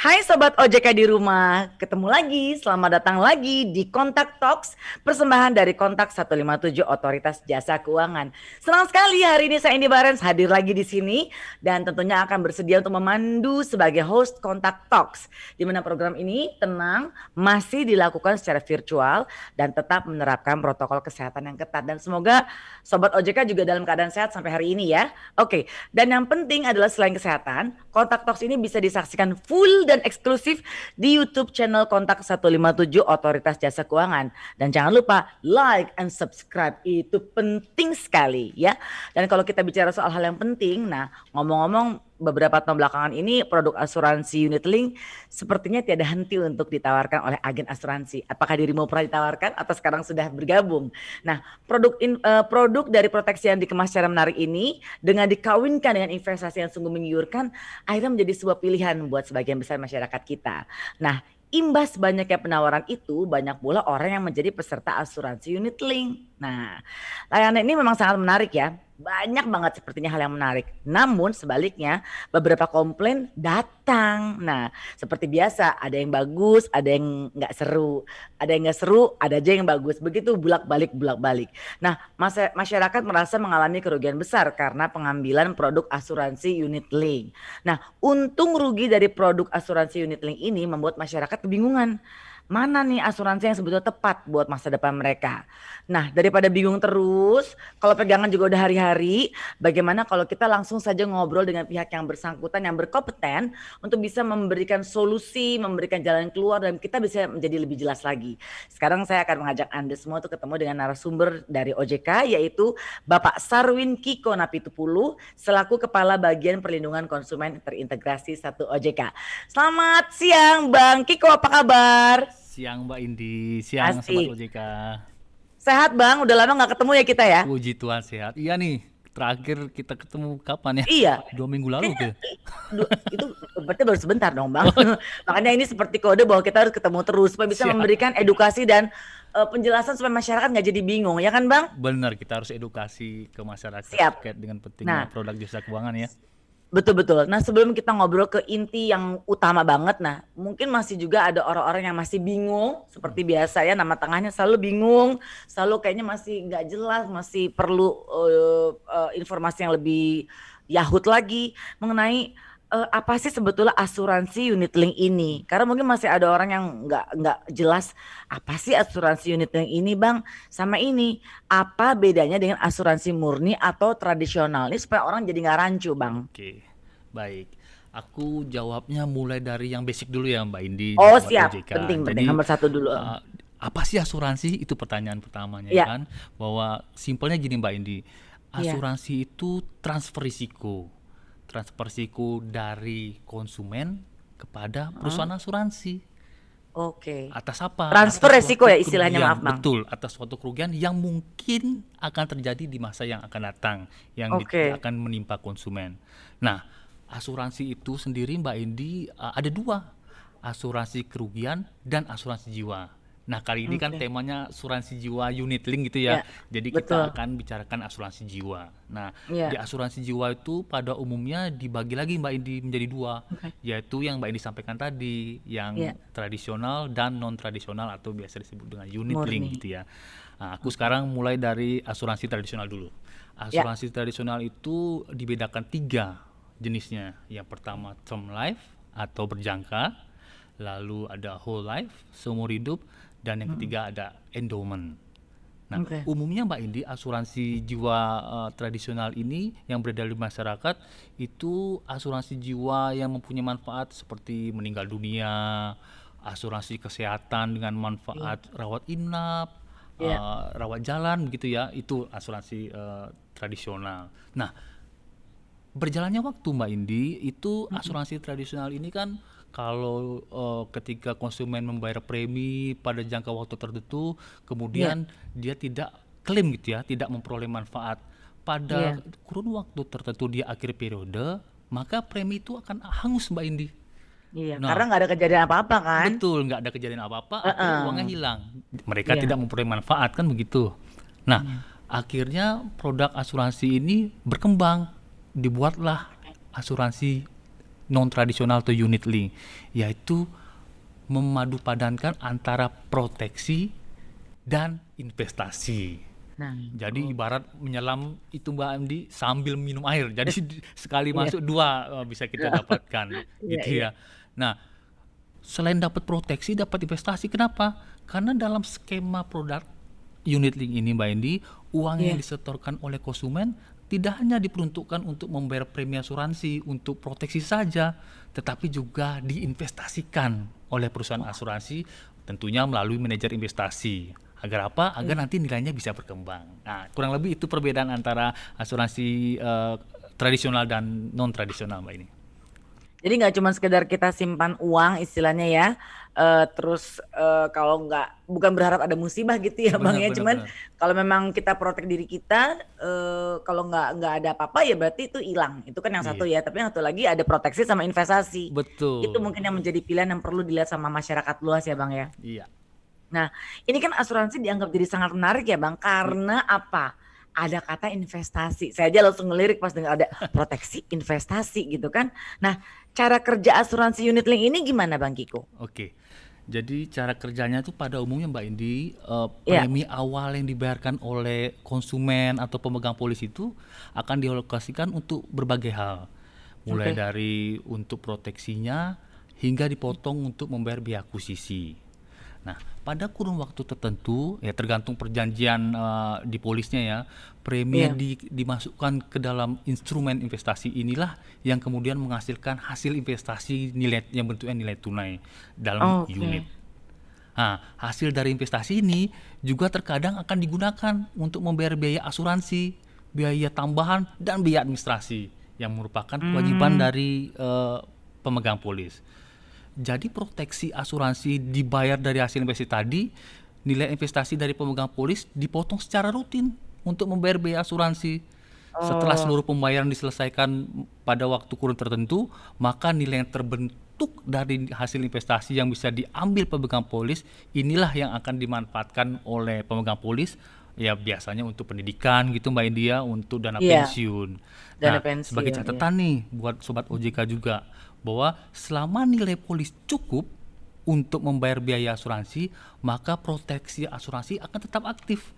Hai Sobat OJK di rumah, ketemu lagi, selamat datang lagi di Kontak Talks, persembahan dari Kontak 157 Otoritas Jasa Keuangan. Senang sekali hari ini saya Indi Barens hadir lagi di sini dan tentunya akan bersedia untuk memandu sebagai host Kontak Talks, di mana program ini tenang, masih dilakukan secara virtual dan tetap menerapkan protokol kesehatan yang ketat dan semoga Sobat OJK juga dalam keadaan sehat sampai hari ini ya. Oke, dan yang penting adalah selain kesehatan, Kontak Talks ini bisa disaksikan full dan eksklusif di YouTube channel Kontak 157 Otoritas Jasa Keuangan. Dan jangan lupa like and subscribe, itu penting sekali ya. Dan kalau kita bicara soal hal yang penting, nah ngomong-ngomong beberapa tahun belakangan ini produk asuransi unit link sepertinya tiada henti untuk ditawarkan oleh agen asuransi. Apakah dirimu pernah ditawarkan atau sekarang sudah bergabung? Nah, produk dari proteksi yang dikemas secara menarik ini dengan dikawinkan dengan investasi yang sungguh menggiurkan, akhirnya menjadi sebuah pilihan buat sebagian besar masyarakat kita. Nah, imbas banyaknya penawaran itu, banyak pula orang yang menjadi peserta asuransi unit link. Nah, layanan ini memang sangat menarik ya. Banyak banget sepertinya hal yang menarik. Namun sebaliknya beberapa komplain datang. Nah, seperti biasa ada yang bagus, ada yang nggak seru. Ada yang nggak seru, ada aja yang bagus. Begitu bolak-balik. Nah, masyarakat merasa mengalami kerugian besar karena pengambilan produk asuransi unit link. Nah, untung rugi dari produk asuransi unit link ini membuat masyarakat kebingungan. Mana nih asuransi yang sebetulnya tepat buat masa depan mereka. Nah, daripada bingung terus, kalau pegangan juga udah hari-hari, bagaimana kalau kita langsung saja ngobrol dengan pihak yang bersangkutan, yang berkompeten untuk bisa memberikan solusi, memberikan jalan keluar, dan kita bisa menjadi lebih jelas lagi. Sekarang saya akan mengajak Anda semua untuk ketemu dengan narasumber dari OJK, yaitu Bapak Sarwin Kiko Napitupulu, selaku Kepala Bagian Perlindungan Konsumen Terintegrasi 1 OJK. Selamat siang Bang Kiko, apa kabar? Siang Mbak Indi, siang Sobat Asik. OJK. Sehat Bang, udah lama gak ketemu ya kita ya? Puji Tuhan sehat. Iya nih, terakhir kita ketemu kapan ya? Iya, 2 minggu lalu kayaknya tuh. itu berarti baru sebentar dong Bang. Oh, Makanya ini seperti kode bahwa kita harus ketemu terus supaya bisa siap. memberikan edukasi dan penjelasan supaya masyarakat nggak jadi bingung, ya kan Bang? Benar, kita harus edukasi ke masyarakat Siap. terkait dengan pentingnya Nah, produk jasa keuangan ya. betul-betul. Nah, sebelum kita ngobrol ke inti yang utama banget, nah mungkin masih juga ada orang-orang yang masih bingung, seperti biasa ya, nama tengahnya selalu bingung, selalu kayaknya masih nggak jelas, masih perlu informasi yang lebih yahut lagi mengenai apa sih sebetulnya asuransi unit link ini? Karena mungkin masih ada orang yang nggak jelas apa sih asuransi unit link ini, Bang, sama ini. Apa bedanya dengan asuransi murni atau tradisional? Ini supaya orang jadi nggak rancu, Bang. Oke, baik. Aku jawabnya mulai dari yang basic dulu ya Mbak Indi dan Oh Sobat siap, OJK. penting, Jadi nomor satu dulu. apa sih asuransi? Itu pertanyaan pertamanya ya Iya, kan. Bahwa simpelnya gini Mbak Indi, iya, asuransi itu transfer risiko. Transfer risiko dari konsumen kepada heeh, perusahaan asuransi. oke. Atas apa? Transfer Atas resiko suatu ya istilahnya, kerugian, maaf Bang. betul, atas suatu kerugian yang mungkin akan terjadi di masa yang akan datang, yang Oke, akan menimpa konsumen. Nah, asuransi itu sendiri Mbak Indi ada dua, asuransi kerugian dan asuransi jiwa. Nah, kali ini kan oke. temanya asuransi jiwa unit link gitu Ya, ya. Jadi kita betul. akan bicarakan asuransi jiwa. Nah, di Iya, asuransi jiwa itu pada umumnya dibagi lagi Mbak Indi menjadi dua, oke. yaitu yang Mbak Indi sampaikan tadi, Iya, yang tradisional dan non tradisional atau biasa disebut dengan unit link murni. gitu ya. Nah, aku Oke. sekarang mulai dari asuransi tradisional dulu. Ya, Asuransi tradisional itu dibedakan tiga jenisnya. Yang pertama term life atau berjangka, lalu ada whole life, seumur hidup, dan yang mm, ketiga ada endowment. Nah, oke. umumnya Mbak Indi, asuransi jiwa tradisional ini yang beredar di masyarakat itu asuransi jiwa yang mempunyai manfaat seperti meninggal dunia, asuransi kesehatan dengan Iya, manfaat rawat inap, iya, rawat jalan begitu ya, itu asuransi tradisional. Nah, berjalannya waktu Mbak Indi, itu mm, asuransi tradisional ini kan kalau ketika konsumen membayar premi pada jangka waktu tertentu, iya, kemudian dia tidak klaim gitu ya, tidak memperoleh manfaat. Pada iya. kurun waktu tertentu dia akhir periode, maka premi itu akan hangus Mbak Indi. Iya, karena Nah, nggak ada kejadian apa-apa kan? betul, nggak ada kejadian apa-apa, akhirnya uangnya Heeh. hilang. Mereka Iya, tidak memperoleh manfaat kan begitu. Nah, iya. akhirnya produk asuransi ini berkembang, dibuatlah asuransi non tradisional atau unit link, yaitu memadupadankan antara proteksi dan investasi. Nah, Jadi oh, ibarat menyelam itu Mbak Andi sambil minum air. Jadi sekali iya, masuk dua bisa kita dapatkan iya, gitu iya, ya. Nah, selain dapat proteksi, dapat investasi. Kenapa? Karena dalam skema produk unit link ini Mbak Indi, uang yang iya. disetorkan oleh konsumen tidak hanya diperuntukkan untuk membayar premi asuransi untuk proteksi saja, tetapi juga diinvestasikan oleh perusahaan asuransi, tentunya melalui manajer investasi. Agar apa? Agar Iya. nanti nilainya bisa berkembang. Nah, kurang lebih itu perbedaan antara asuransi tradisional dan non tradisional Mbak ini. Jadi nggak cuma sekedar kita simpan uang istilahnya ya, terus kalau nggak bukan berharap ada musibah gitu ya Bang Benar, ya, benar, cuman benar. kalau memang kita protect diri kita, kalau nggak ada apa-apa ya berarti itu hilang, itu kan yang satu Iya, ya, tapi yang satu lagi ada proteksi sama investasi. Itu betul. mungkin yang menjadi pilihan yang perlu dilihat sama masyarakat luas ya Bang ya. Iya. Nah, ini kan asuransi dianggap jadi sangat menarik ya Bang, I- karena apa? Ada kata investasi. Saya aja langsung ngelirik pas dengar ada proteksi investasi gitu kan. Nah, cara kerja asuransi unit link ini gimana Bang Kiko? Oke. Jadi cara kerjanya itu pada umumnya Mbak Indi, Iya, premi awal yang dibayarkan oleh konsumen atau pemegang polis itu akan dialokasikan untuk berbagai hal. Mulai oke. dari untuk proteksinya hingga dipotong untuk membayar biaya akuisisi. Nah, pada kurun waktu tertentu, ya tergantung perjanjian di polisnya ya, premi yang Iya. dimasukkan ke dalam instrumen investasi inilah yang kemudian menghasilkan hasil investasi nilai yang bentuknya nilai tunai dalam unit. Oke. Nah, hasil dari investasi ini juga terkadang akan digunakan untuk membayar biaya asuransi, biaya tambahan, dan biaya administrasi yang merupakan kewajiban Hmm. dari pemegang polis. Jadi proteksi asuransi dibayar dari hasil investasi tadi, nilai investasi dari pemegang polis dipotong secara rutin untuk membayar biaya asuransi. Setelah Oh, seluruh pembayaran diselesaikan pada waktu kurun tertentu, maka nilai yang terbentuk dari hasil investasi yang bisa diambil pemegang polis, inilah yang akan dimanfaatkan oleh pemegang polis, ya biasanya untuk pendidikan gitu Mbak India, untuk dana iya, pensiun. dana Nah, sebagai pensiun, iya. catatan nih buat sobat OJK juga, bahwa selama nilai polis cukup untuk membayar biaya asuransi, maka proteksi asuransi akan tetap aktif.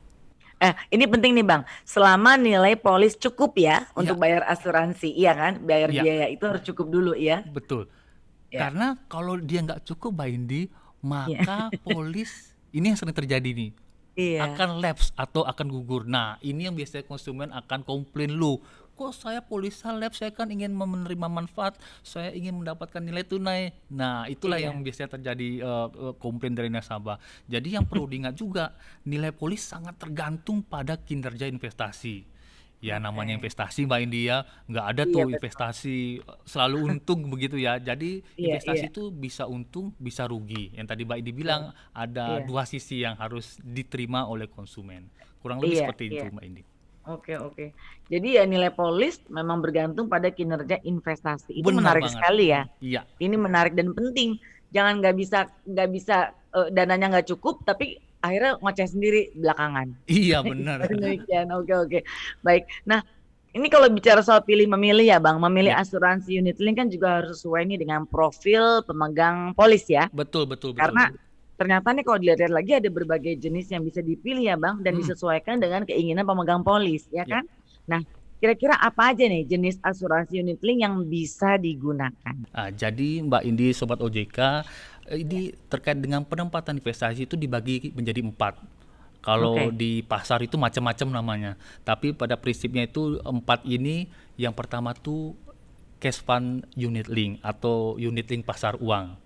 Ini penting nih Bang, selama nilai polis cukup ya untuk Iya, bayar asuransi, iya kan? Bayar iya, biaya itu harus cukup dulu ya. betul. Ya, Karena kalau dia nggak cukup Mbak Indi, iya, maka polis ini yang sering terjadi nih, iya, akan lapse atau akan gugur. Nah, ini yang biasanya konsumen akan komplain, "Loh, kok saya polisa lapse, saya kan ingin menerima manfaat, saya ingin mendapatkan nilai tunai." Nah, itulah yang iya. biasanya terjadi komplain dari nasabah. Jadi yang perlu diingat juga, nilai polis sangat tergantung pada kinerja investasi. Ya namanya Oke. investasi Mbak India, nggak ada Iya tuh betul. investasi selalu untung begitu ya. Jadi Iya, iya, investasi itu bisa untung, bisa rugi. Yang tadi Mbak Indi betul. bilang ada Iya, dua sisi yang harus diterima oleh konsumen. Kurang lebih iya, seperti iya. itu Mbak Indi. Oke, oke. Jadi ya nilai polis memang bergantung pada kinerja investasi. Itu Benar menarik banget. sekali ya. Iya, Ini menarik dan penting. Jangan nggak bisa dananya nggak cukup, tapi akhirnya ngoceh sendiri belakangan. iya benar. Demikian. Oke, oke. Baik. Nah, ini kalau bicara soal pilih memilih ya Bang, memilih Ya, asuransi unit link kan juga harus sesuai nih dengan profil pemegang polis ya. betul betul betul. Karena ternyata nih kalau dilihat lagi ada berbagai jenis yang bisa dipilih ya Bang dan Mm, disesuaikan dengan keinginan pemegang polis ya ya. kan. Nah, kira-kira apa aja nih jenis asuransi unit link yang bisa digunakan? Jadi Mbak Indi, Sobat OJK, Ya. ini terkait dengan penempatan investasi itu dibagi menjadi 4. Kalau Oke. di pasar itu macam-macam namanya, tapi pada prinsipnya itu 4 ini, yang pertama tuh cash fund unit link atau unit link pasar uang.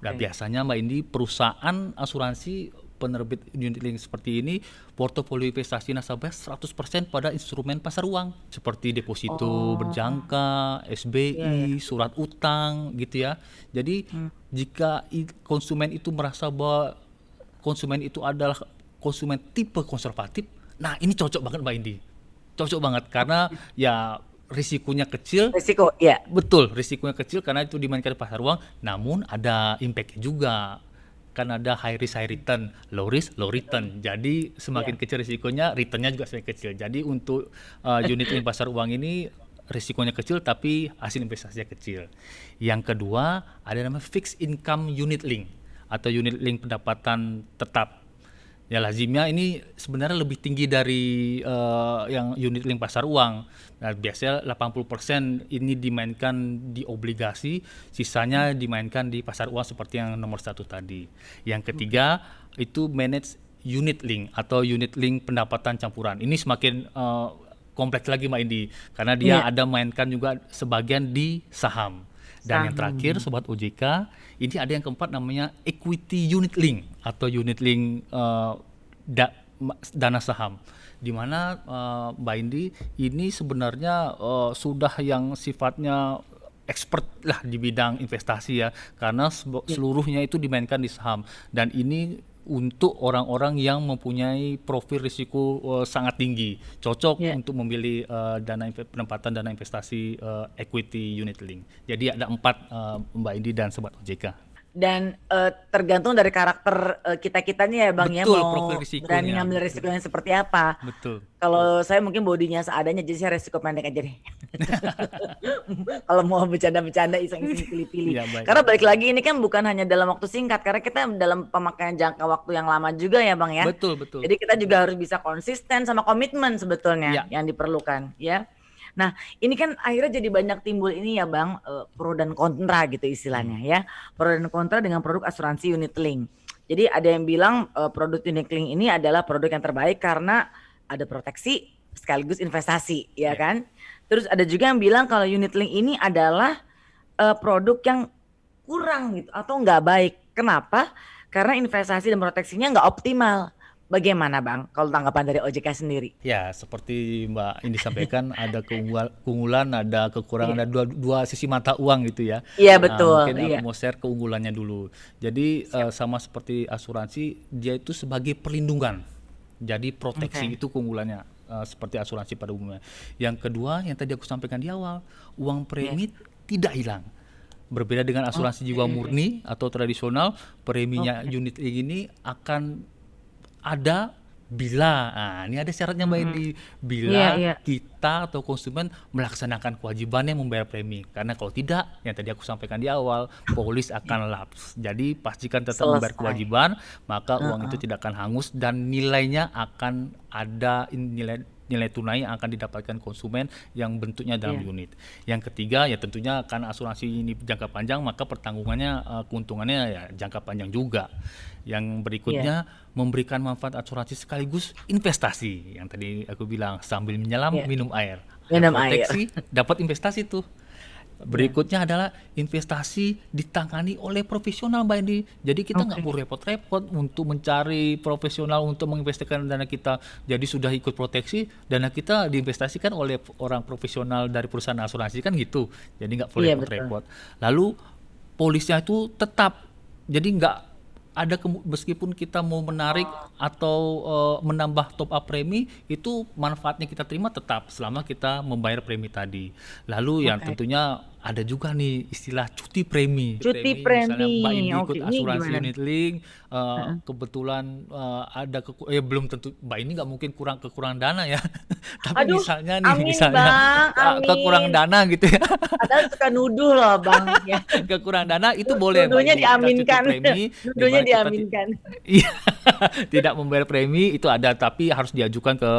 Nah, Oke. biasanya Mbak Indi, perusahaan asuransi penerbit unit link seperti ini, portofolio investasi nasabah 100% pada instrumen pasar uang seperti deposito Oh, berjangka, iya ya. SBI, surat utang gitu ya. Jadi Hmm. jika konsumen itu merasa bahwa konsumen itu adalah konsumen tipe konservatif, nah ini cocok banget Mbak Indi. Cocok banget karena Oke. ya risikonya kecil. Risiko, ya. Betul, risikonya kecil karena itu dimainkan di pasar uang, namun ada impact juga. Kan ada high risk high return, low risk low return. Jadi semakin Iya. kecil risikonya, returnnya juga semakin kecil. Jadi untuk unit link pasar uang ini risikonya kecil tapi hasil investasinya kecil. Yang kedua ada namanya fixed income unit link atau unit link pendapatan tetap. Ya lazimnya ini sebenarnya lebih tinggi dari yang unit link pasar uang. Nah, biasanya 80% ini dimainkan di obligasi, sisanya dimainkan di pasar uang seperti yang nomor satu tadi. Yang ketiga itu manage unit link atau unit link pendapatan campuran. Ini semakin kompleks lagi Mbak Indi karena dia ada mainkan juga sebagian di saham. Dan yang terakhir Sobat OJK, ini ada yang keempat namanya equity unit link atau unit link dana saham. Di mana Mbak Indi ini sebenarnya sudah yang sifatnya expert lah di bidang investasi ya, karena seluruhnya itu dimainkan di saham. Dan ini untuk orang-orang yang mempunyai profil risiko sangat tinggi, cocok untuk memilih penempatan dana investasi equity unit link. Jadi ada 4 Mbak Indi dan Sobat OJK. Dan tergantung dari karakter kita-kitanya ya Bang. Betul, ya, mau profil risikonya. berani ngambil risikonya seperti apa. Betul. Kalau saya mungkin bodinya seadanya, jadi saya risiko pendek aja deh. Kalau mau bercanda-bercanda iseng-iseng pilih-pilih. Ya, baik. Karena balik lagi ini kan bukan hanya dalam waktu singkat, karena kita dalam pemakaian jangka waktu yang lama juga ya Bang ya. Betul, betul. Jadi kita juga harus bisa konsisten sama komitmen sebetulnya Ya. yang diperlukan ya. Nah, ini kan akhirnya jadi banyak timbul ini ya Bang, pro dan kontra gitu istilahnya ya. Pro dan kontra dengan produk asuransi unit link. Jadi ada yang bilang produk unit link ini adalah produk yang terbaik karena ada proteksi sekaligus investasi ya kan. Terus ada juga yang bilang kalau unit link ini adalah produk yang kurang gitu atau nggak baik. Kenapa? Karena investasi dan proteksinya nggak optimal. Bagaimana Bang kalau tanggapan dari OJK sendiri? Ya, seperti Mbak Indi sampaikan ada keunggulan, ada kekurangan, ada dua sisi mata uang gitu ya. Iya betul. Mungkin aku mau share keunggulannya dulu. Jadi sama seperti asuransi, dia itu sebagai perlindungan. Jadi proteksi itu keunggulannya seperti asuransi pada umumnya. Yang kedua yang tadi aku sampaikan di awal, uang premi tidak hilang. Berbeda dengan asuransi jiwa murni atau tradisional, preminya unit link ini akan ada bila, ini ada syaratnya Mbak Indi, bila kita atau konsumen melaksanakan kewajibannya membayar premi. Karena kalau tidak, yang tadi aku sampaikan di awal, polis akan lapse. Jadi pastikan tetap membayar kewajiban, maka uang itu tidak akan hangus dan nilainya akan ada nilai tunai yang akan didapatkan konsumen yang bentuknya dalam unit. Yang ketiga ya tentunya karena asuransi ini jangka panjang, maka pertanggungannya keuntungannya ya jangka panjang juga. Yang berikutnya memberikan manfaat asuransi sekaligus investasi. Yang tadi aku bilang sambil menyelam minum air. Minum proteksi dapat investasi tuh. Berikutnya adalah investasi ditangani oleh profesional Mbak Indi. Jadi kita nggak perlu repot-repot untuk mencari profesional untuk menginvestasikan dana kita. Jadi sudah ikut proteksi, dana kita diinvestasikan oleh orang profesional dari perusahaan asuransi kan gitu. Jadi nggak perlu repot-repot. Lalu polisnya itu tetap, jadi nggak ada meskipun kita mau menarik atau menambah top up premi, itu manfaatnya kita terima tetap selama kita membayar premi tadi. Lalu yang tentunya ada juga nih istilah cuti premi. Cuti premi. Misalnya Mbak Indi ikut asuransi unit link, kebetulan ada belum tentu Mbak Indi nggak mungkin kekurangan dana ya. Tapi misalnya nih, kekurangan dana gitu ya. Padahal suka nuduh loh Bang. Ya. Kekurangan dana itu boleh. Nuduhnya diaminkan. Nuduhnya diaminkan. Iya, tidak membayar premi itu ada, tapi harus diajukan ke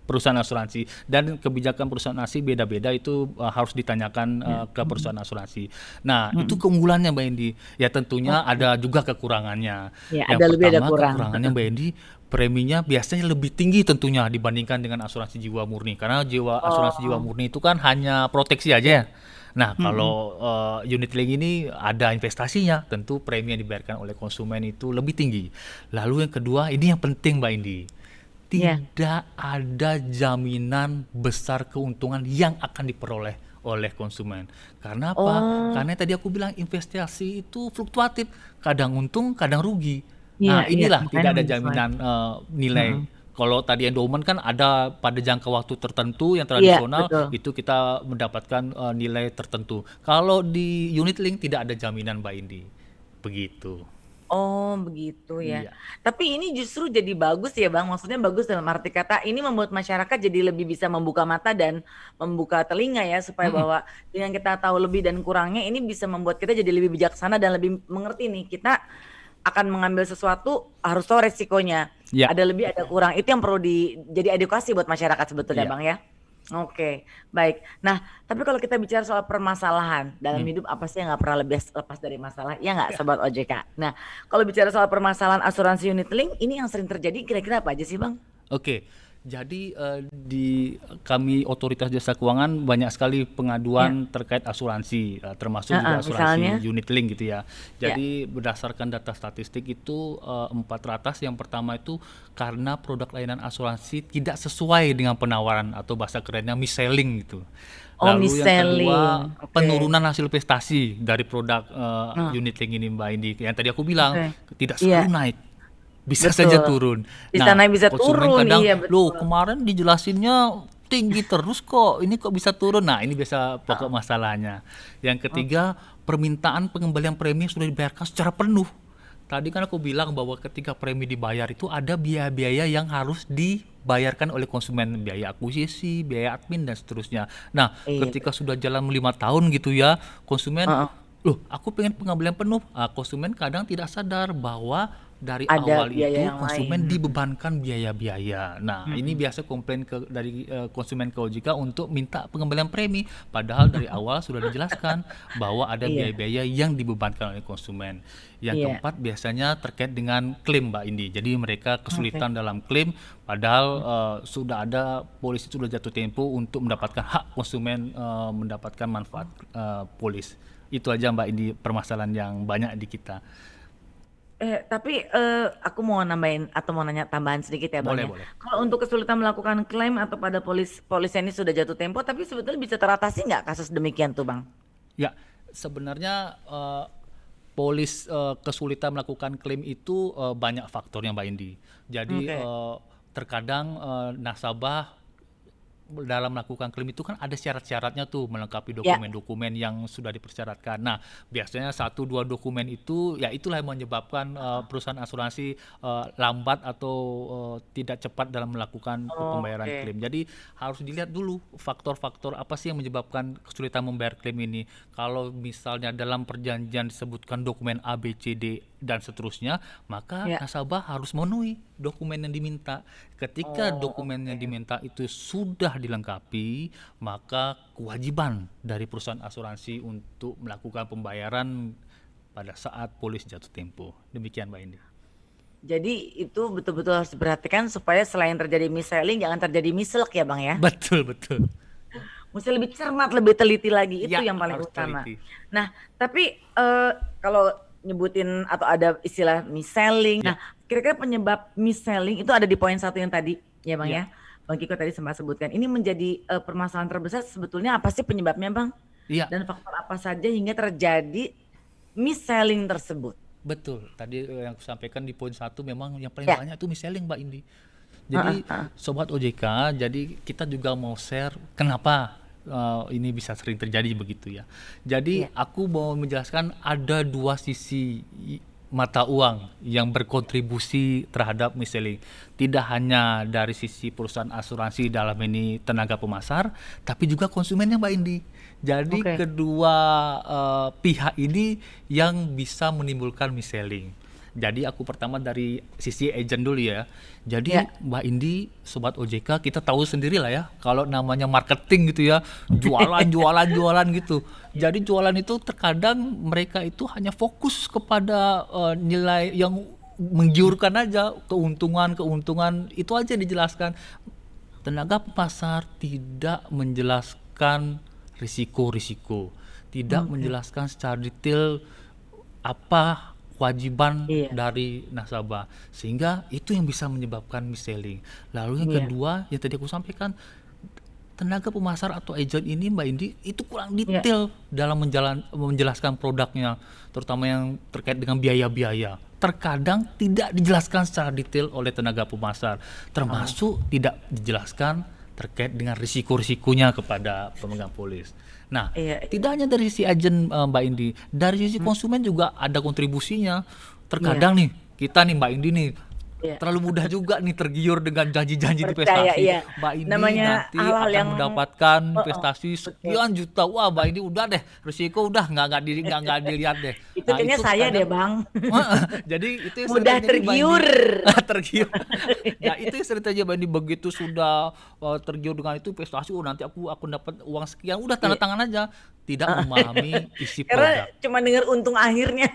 perusahaan asuransi, dan kebijakan perusahaan asuransi beda-beda itu harus ditanyakan ke perusahaan asuransi. Nah, itu keunggulannya Mbak Indi. Ya tentunya ada juga kekurangannya. Yang pertama kekurangannya Mbak Indi, preminya biasanya lebih tinggi tentunya dibandingkan dengan asuransi jiwa murni. Karena asuransi jiwa murni itu kan hanya proteksi aja. Nah, kalau unit link ini ada investasinya, tentu premi yang dibayarkan oleh konsumen itu lebih tinggi. Lalu yang kedua, ini yang penting Mbak Indi. Tidak ada jaminan besar keuntungan yang akan diperoleh oleh konsumen. Karena apa? Karena tadi aku bilang investasi itu fluktuatif, kadang untung, kadang rugi. Nah, inilah tidak ada jaminan nilai. Kalau tadi endowment kan ada pada jangka waktu tertentu yang tradisional, itu kita mendapatkan nilai tertentu. Kalau di unit link tidak ada jaminan Mbak Indi. Begitu. Oh begitu ya. Iya. Tapi ini justru jadi bagus ya Bang, maksudnya bagus dalam arti kata ini membuat masyarakat jadi lebih bisa membuka mata dan membuka telinga ya supaya Mhm. bahwa dengan kita tahu lebih dan kurangnya ini bisa membuat kita jadi lebih bijaksana dan lebih mengerti nih kita akan mengambil sesuatu harus tahu resikonya. Iya, Ada lebih ada kurang. Itu yang perlu jadi edukasi buat masyarakat sebetulnya iya. Bang ya. Oke, baik. Nah, tapi kalau kita bicara soal permasalahan dalam Mhm. hidup apa sih yang nggak pernah lepas dari masalah? Ya nggak, Sobat OJK? Nah, kalau bicara soal permasalahan asuransi unit link, ini yang sering terjadi kira-kira apa aja sih, Bang? Oke, jadi di kami Otoritas Jasa Keuangan banyak sekali Ya, pengaduan terkait asuransi, termasuk heeh, juga asuransi misalnya? unit link gitu ya. Ya. Jadi berdasarkan data statistik itu 4 ratas. Yang pertama itu karena produk layanan asuransi tidak sesuai dengan penawaran atau bahasa kerennya mis-selling gitu. Oh, Lalu yang kedua mis-selling. Oke. penurunan hasil prestasi dari produk Nah, unit link ini Mbak Indi. Yang tadi aku bilang oke. tidak Iya, selalu naik, bisa saja betul. turun. Bisa Nah, naik bisa konsumen turun. kadang, Iya, "Loh betul. kemarin dijelasinnya tinggi terus kok, ini kok bisa turun?" Nah, ini biasa pokok Heeh. masalahnya. Yang Oke. ketiga, permintaan pengembalian premi sudah dibayarkan secara penuh. Tadi kan aku bilang bahwa ketika premi dibayar itu ada biaya-biaya yang harus dibayarkan oleh konsumen, biaya akuisisi, biaya admin dan seterusnya. Nah, Iya, ketika sudah jalan 5 tahun gitu ya, konsumen, heeh. "Loh, aku pengen pengembalian penuh." Konsumen kadang tidak sadar bahwa dari Ada awal biaya itu yang lain. konsumen Mhm. dibebankan biaya-biaya. Nah, ini Mhm. biasa komplain dari konsumen ke OJK untuk minta pengembalian premi, padahal dari awal sudah dijelaskan bahwa ada Iya, biaya-biaya yang dibebankan oleh konsumen. Yang iya. keempat biasanya terkait dengan klaim, Mbak Indi. Jadi mereka Oke. kesulitan dalam klaim, padahal sudah ada polisi sudah jatuh tempo untuk mendapatkan hak konsumen, mendapatkan manfaat polis. Itu aja Mbak Indi permasalahan yang banyak di kita. Tapi, aku mau nambahin atau mau nanya tambahan sedikit ya, Bang, Boleh, ya. boleh. Kalau untuk kesulitan melakukan klaim atau pada polisnya ini sudah jatuh tempo, tapi sebetulnya bisa teratasi nggak kasus demikian tuh, Bang? Ya, sebenarnya kesulitan melakukan klaim itu banyak faktornya Mbak Indi. Jadi Oke. terkadang nasabah dalam melakukan klaim itu kan ada syarat-syaratnya tuh melengkapi Ya. dokumen-dokumen yang sudah dipersyaratkan. Nah, biasanya 1 2 dokumen itu ya itulah yang menyebabkan perusahaan asuransi lambat atau tidak cepat dalam melakukan pembayaran Oke. klaim. Jadi harus dilihat dulu faktor-faktor apa sih yang menyebabkan kesulitan membayar klaim ini. Kalau misalnya dalam perjanjian disebutkan dokumen A, B, C, D dan seterusnya, maka Ya. nasabah harus memenuhi dokumen yang diminta. Ketika Oh, dokumen yang oke. diminta itu sudah dilengkapi, maka kewajiban dari perusahaan asuransi untuk melakukan pembayaran pada saat polis jatuh tempo. Demikian Mbak Indi. Jadi itu betul-betul harus diperhatikan supaya selain terjadi mis-selling jangan terjadi mislek ya, Bang, ya? Betul, betul. Mesti lebih cermat, lebih teliti lagi, itu Ya, yang paling harus utama. teliti. Nah, tapi, kalau nyebutin atau ada istilah mis-selling, Ya, nah kira-kira penyebab mis-selling itu ada di poin 1 yang tadi ya, Bang, ya, ya? Bang Kiko tadi sempat sebutkan. Ini menjadi, permasalahan terbesar sebetulnya apa sih penyebabnya, Bang? iya. Dan faktor apa saja hingga terjadi mis-selling tersebut? Betul, tadi yang aku sampaikan di poin 1 memang yang paling Ya, banyak itu mis-selling Mbak Indi. heeh Jadi heeh, Sobat OJK, jadi kita juga mau share kenapa ini bisa sering terjadi begitu ya. iya, Jadi aku mau menjelaskan ada 2 sisi mata uang yang berkontribusi terhadap mis-selling. Tidak hanya dari sisi perusahaan asuransi dalam ini tenaga pemasar, tapi juga konsumennya Mbak Indi. Jadi oke, kedua pihak ini yang bisa menimbulkan mis-selling. Jadi aku pertama dari sisi agent dulu ya. Jadi ya, Mbak Indi, Sobat OJK, kita tahu sendiri lah ya, kalau namanya marketing gitu ya, jualan, jualan, jualan gitu. Jadi jualan itu terkadang mereka itu hanya fokus kepada nilai yang menggiurkan aja, keuntungan itu aja dijelaskan. Tenaga pasar tidak menjelaskan risiko-risiko, tidak oke, menjelaskan secara detail apa kewajiban iya, dari nasabah, sehingga itu yang bisa menyebabkan mis-selling. Lalu yang iya, kedua yang tadi aku sampaikan, tenaga pemasar atau agent ini Mbak Indi itu kurang iya, detail dalam menjelaskan produknya, terutama yang terkait dengan biaya-biaya. Terkadang tidak dijelaskan secara detail oleh tenaga pemasar, heeh, termasuk tidak dijelaskan terkait dengan risiko-risikonya kepada pemegang polis. Nah, iya iya, tidak hanya dari sisi agen Mbak Indi, dari sisi mmm, konsumen juga ada kontribusinya. terkadang nih kita nih Mbak Indi nih Iya. terlalu mudah juga nih tergiur dengan janji-janji Percaya, investasi. iya. Mbak Indi Namanya nanti hal-hal akan yang mendapatkan heeh, investasi betul. sekian juta. Wah, Mbak Indi udah deh, risiko udah nggak dilihat deh. Itu Nah, kayaknya itu saya deh, terkadang Bang. jadi itu yang sering Mudah terjadi Mbak Indi. tergiur. Tergiur. Nah, itu yang sering terjadi Mbak Indi begitu sudah tergiur dengan itu investasi, oh nanti aku dapat uang sekian, udah tanda Iya. tangan aja, tidak memahami isi Karena produk. cuma dengar untung akhirnya.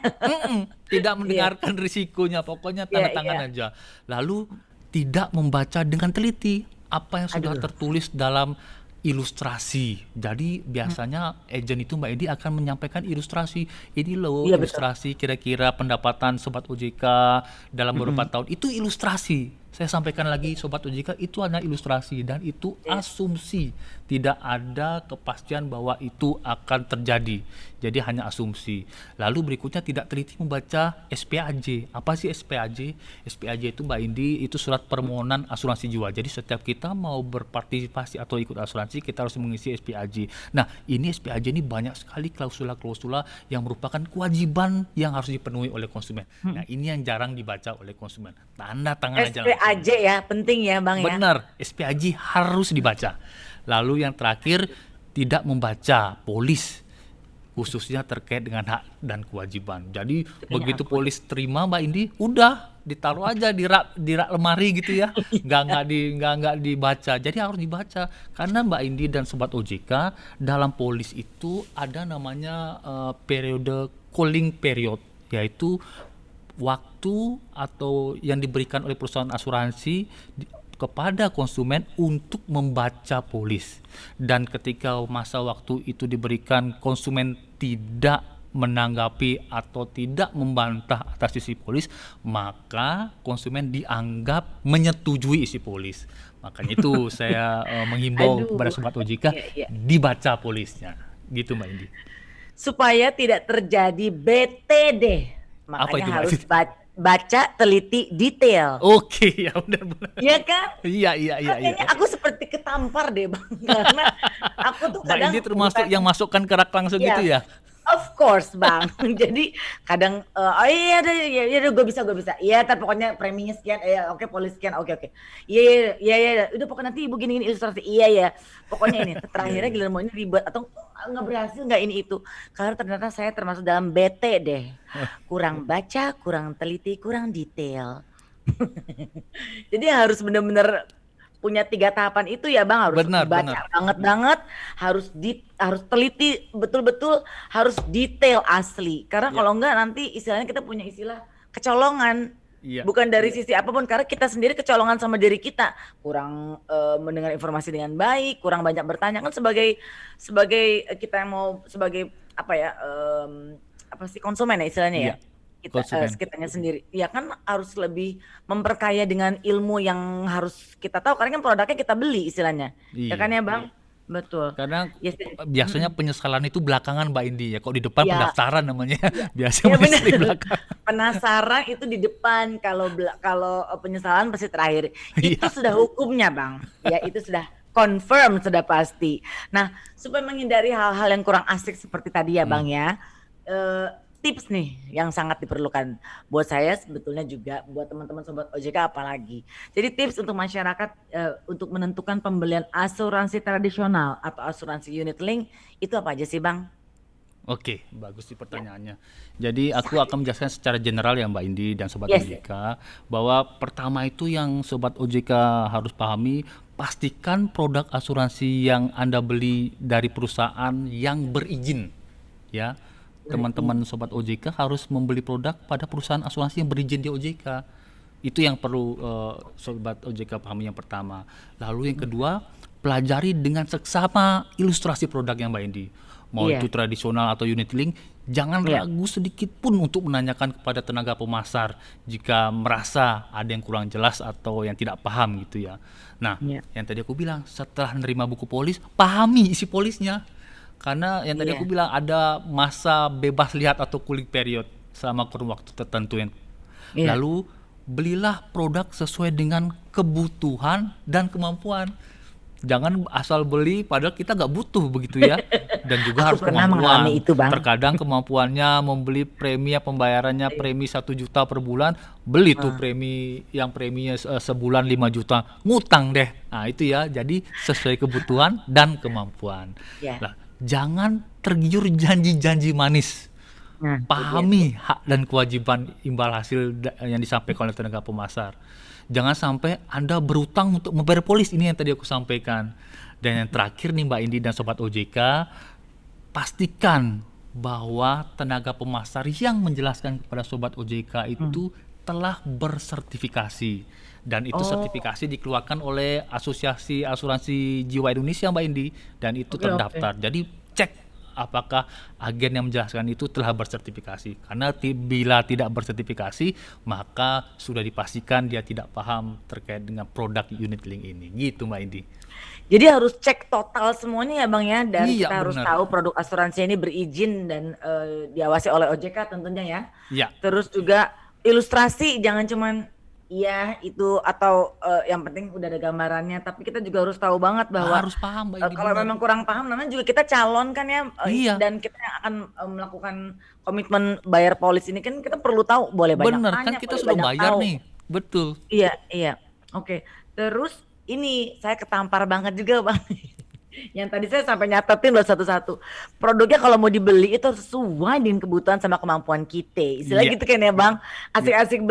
Tidak Iya, mendengarkan risikonya, pokoknya iya, tanda iya. tangan aja. Lalu tidak membaca dengan teliti apa yang sudah Aduh, tertulis dalam ilustrasi. Jadi biasanya agen itu Mbak Edi akan menyampaikan ilustrasi. Ini loh iya betul. ilustrasi kira-kira pendapatan Sobat OJK dalam beberapa Mhm, tahun. Itu ilustrasi. Saya sampaikan lagi Sobat OJK itu hanya ilustrasi dan itu iya. asumsi. Tidak ada kepastian bahwa itu akan terjadi. Jadi hanya asumsi. Lalu berikutnya tidak teliti membaca SPAJ. Apa sih SPAJ? SPAJ itu Mbak Indi itu surat permohonan asuransi jiwa. Jadi setiap kita mau berpartisipasi atau ikut asuransi kita harus mengisi SPAJ. Nah, ini SPAJ ini banyak sekali klausula-klausula yang merupakan kewajiban yang harus dipenuhi oleh konsumen. Nah, Mhm. ini yang jarang dibaca oleh konsumen. Tanda tangan aja langsung. SPAJ ya, penting ya, Bang ya. Benar, SPAJ harus dibaca. Lalu yang terakhir tidak membaca polis khususnya terkait dengan hak dan kewajiban. Jadi Itu kayaknya begitu aku deh. polis terima Mbak Indi, udah ditaruh aja di rak lemari gitu ya, nggak dibaca. Jadi harus dibaca karena Mbak Indi dan Sobat OJK dalam polis itu ada namanya periode calling period, yaitu waktu atau yang diberikan oleh perusahaan asuransi kepada konsumen untuk membaca polis. Dan ketika masa waktu itu diberikan konsumen tidak menanggapi atau tidak membantah atas isi polis, maka konsumen dianggap menyetujui isi polis. Makanya itu saya menghimbau kepada Aduh, Sobat OJK iya, iya. dibaca polisnya. Gitu Mbak Indi. Supaya tidak terjadi BTD, Apa makanya itu Mbak harus Indi? baca, teliti, detail. Oke, ya benar-benar. Iya kan? Iya, iya, iya, iya. Kayaknya aku seperti ketampar deh, Bang. Karena aku tuh Mbak kadang Indi termasuk bukan, yang masukkan ke rak langsung gitu ya, ya? of course, Bang. Jadi kadang oh iya deh, ya, ya gue bisa, gue bisa. Iya, tapi pokoknya preminya sekian, oke polis sekian, oke oke. Iya, iya, iya, iya. Udah pokoknya nanti ibu gini ilustrasi. Iya ya. Pokoknya ini. Iya, Terakhirnya iya. giliran mau ini ribet atau nggak berhasil nggak ini itu. Karena ternyata saya termasuk dalam BT deh. Kurang baca, kurang teliti, kurang detail. Jadi harus benar-benar punya 3 tahapan itu ya Bang, harus Benar, benar. baca banget-banget, harus teliti betul-betul, harus detail asli. Karena Ya, kalau enggak nanti istilahnya kita punya istilah kecolongan. iya, Bukan dari iya, sisi apapun, karena kita sendiri kecolongan sama diri kita. Kurang mendengar informasi dengan baik, kurang banyak bertanya kan sebagai sebagai kita yang mau sebagai apa ya, apa sih konsumen ya istilahnya ya. iya. Kita Konsumen. kitanya sendiri. Ya kan harus lebih memperkaya dengan ilmu yang harus kita tahu karena kan produknya kita beli istilahnya. Ya kan Iya. ya Bang? Betul. Karena Ya sih. biasanya Mhm. penyesalan itu belakangan Mbak Indi ya. Kok di depan Ya, pendaftaran namanya. ya. Biasanya Ya masih benar. di belakang. Penasaran itu di depan, kalau penyesalan pasti terakhir. Itu Iya. sudah hukumnya, Bang. Ya, itu sudah confirm, sudah pasti. Nah, supaya menghindari hal-hal yang kurang asik seperti tadi ya, Hmm. Bang ya. Tips nih yang sangat diperlukan buat saya sebetulnya juga buat teman-teman sobat OJK apalagi. Jadi tips untuk masyarakat untuk menentukan pembelian asuransi tradisional atau asuransi unit link itu apa aja sih, Bang? Oke, bagus sih Ya, pertanyaannya. Jadi aku akan menjelaskan secara general ya Mbak Indi dan Sobat yes, yes. OJK bahwa pertama itu yang Sobat OJK harus pahami, pastikan produk asuransi yang Anda beli dari perusahaan yang berizin ya. Teman-teman Berizin. Sobat OJK harus membeli produk pada perusahaan asuransi yang berizin di OJK. Itu yang perlu Sobat OJK pahami yang pertama. Lalu yang kedua, pelajari dengan seksama ilustrasi produk yang Mbak Indi. Mau itu Iya, tradisional atau unit link, jangan iya, ragu sedikit pun untuk menanyakan kepada tenaga pemasar jika merasa ada yang kurang jelas atau yang tidak paham gitu ya. Nah, iya, yang tadi aku bilang, setelah menerima buku polis, pahami isi polisnya. Karena yang tadi aku iya, bilang ada masa bebas lihat atau cooling period selama kurun waktu tertentu yang iya. lalu belilah produk sesuai dengan kebutuhan dan kemampuan. Jangan asal beli padahal kita nggak butuh begitu ya. Dan juga Aku harus pernah mengalami kemampuan. itu, Bang. Terkadang kemampuannya membeli pembayarannya premi 1 juta per bulan, beli tuh Ah, preminya sebulan 5 juta, ngutang deh. Nah itu ya, jadi sesuai kebutuhan dan kemampuan. ya. Lah, jangan tergiur janji-janji manis. Nah, itu dia tuh. Pahami hak dan kewajiban imbal hasil yang disampaikan oleh tenaga pemasar. Jangan sampai Anda berutang untuk membayar polis, ini yang tadi aku sampaikan. Dan yang terakhir nih Mbak Indi dan Sobat OJK, pastikan bahwa tenaga pemasar yang menjelaskan kepada Sobat OJK Hmm. itu telah bersertifikasi. Dan itu Oh, sertifikasi dikeluarkan oleh Asosiasi Asuransi Jiwa Indonesia Mbak Indi, dan itu oke oke. terdaftar. Jadi cek apakah agen yang menjelaskan itu telah bersertifikasi. Karena bila tidak bersertifikasi, maka sudah dipastikan dia tidak paham terkait dengan produk unit link ini. Gitu Mbak Indi. Jadi harus cek total semuanya ya Bang ya, dari Iya kita harus benar. tahu produk asuransi ini berizin dan diawasi oleh OJK tentunya ya. Iya, Terus juga ilustrasi jangan cuman iya itu atau yang penting udah ada gambarannya, tapi kita juga harus tahu banget bahwa harus paham Mbak Indi, kalau benar. memang kurang paham namanya juga kita calon kan ya, Iya, dan kita yang akan melakukan komitmen bayar polis ini kan kita perlu tahu, boleh banyak benar kan tanya, kita boleh sudah banyak bayar tahu. nih. Betul. Iya iya, oke. Terus ini saya ketampar banget juga Bang. Yang tadi saya sampai nyatetin loh satu-satu. Produknya kalau mau dibeli itu harus sesuai dengan kebutuhan sama kemampuan kita. Istilah Iya, gitu kan ya Bang. iya. Asik-asik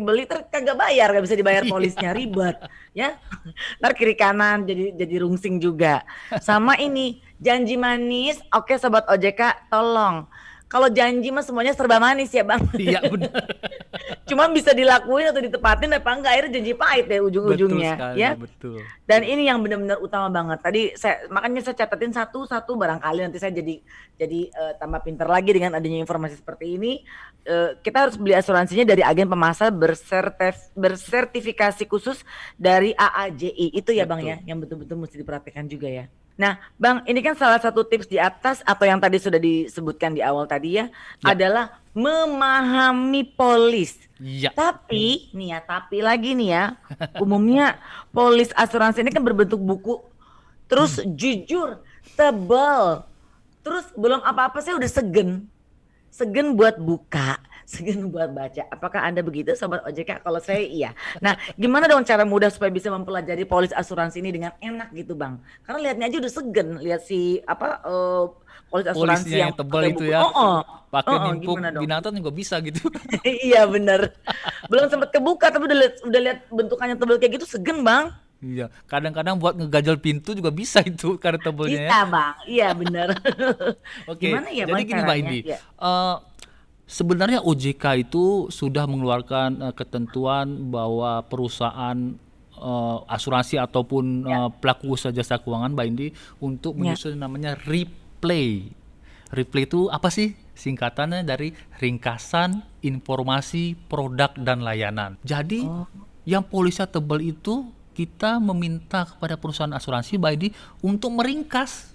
beli, ter kagak bayar, gak bisa dibayar Iya. polisnya, ribet. Ya, ntar kiri kanan jadi rungsing juga. Sama ini, janji manis, oke Sobat OJK, tolong. Kalau janji mah semuanya serba manis ya Bang. Iya benar. Cuma bisa dilakuin atau ditepatin apa enggak, akhirnya janji pahit deh Betul ujung-ujungnya, sekali, ya. betul. Dan ini yang benar-benar utama banget. Tadi makanya saya catatin satu-satu barangkali nanti saya jadi tambah pinter lagi dengan adanya informasi seperti ini. Kita harus beli asuransinya dari agen pemasar bersertifikasi khusus dari AAJI. Itu ya Bang ya, Betul. yang betul-betul mesti diperhatikan juga ya. Nah, Bang, ini kan salah satu tips di atas atau yang tadi sudah disebutkan di awal tadi ya, Ya, adalah memahami polis. iya. Tapi nih ya, tapi lagi nih ya, umumnya polis asuransi ini kan berbentuk buku, terus jujur, tebal, terus belum apa-apa saya udah segen buat buka, segen buat baca. Apakah Anda begitu, Sobat OJK? Kalau saya iya. Nah, gimana dong cara mudah supaya bisa mempelajari polis asuransi ini dengan enak gitu, Bang? Karena lihatnya aja udah segen, lihat si apa polis asuransi Polisnya yang yang tebal pakai itu buku. ya, Oh, oh, pakai oh, oh, nimpuk gimana dong? binatang juga bisa gitu. Iya bener. Belum sempat kebuka tapi udah lihat bentukannya tebel kayak gitu segen, Bang. Iya, kadang-kadang buat ngegajal pintu juga bisa itu karena tebelnya ya. Bisa, Bang. Iya bener. Oke, Gimana ya, jadi Bang, gini Mbak caranya? Indi, Ya. sebenarnya OJK itu sudah mengeluarkan ketentuan bahwa perusahaan asuransi ataupun Ya. pelaku usaha jasa keuangan Mbak Indi untuk Ya. menyusun namanya replay. Replay itu apa sih? Singkatannya dari ringkasan informasi produk dan layanan. Jadi Oh. yang polisnya tebal itu kita meminta kepada perusahaan asuransi Mbak Indi untuk meringkas,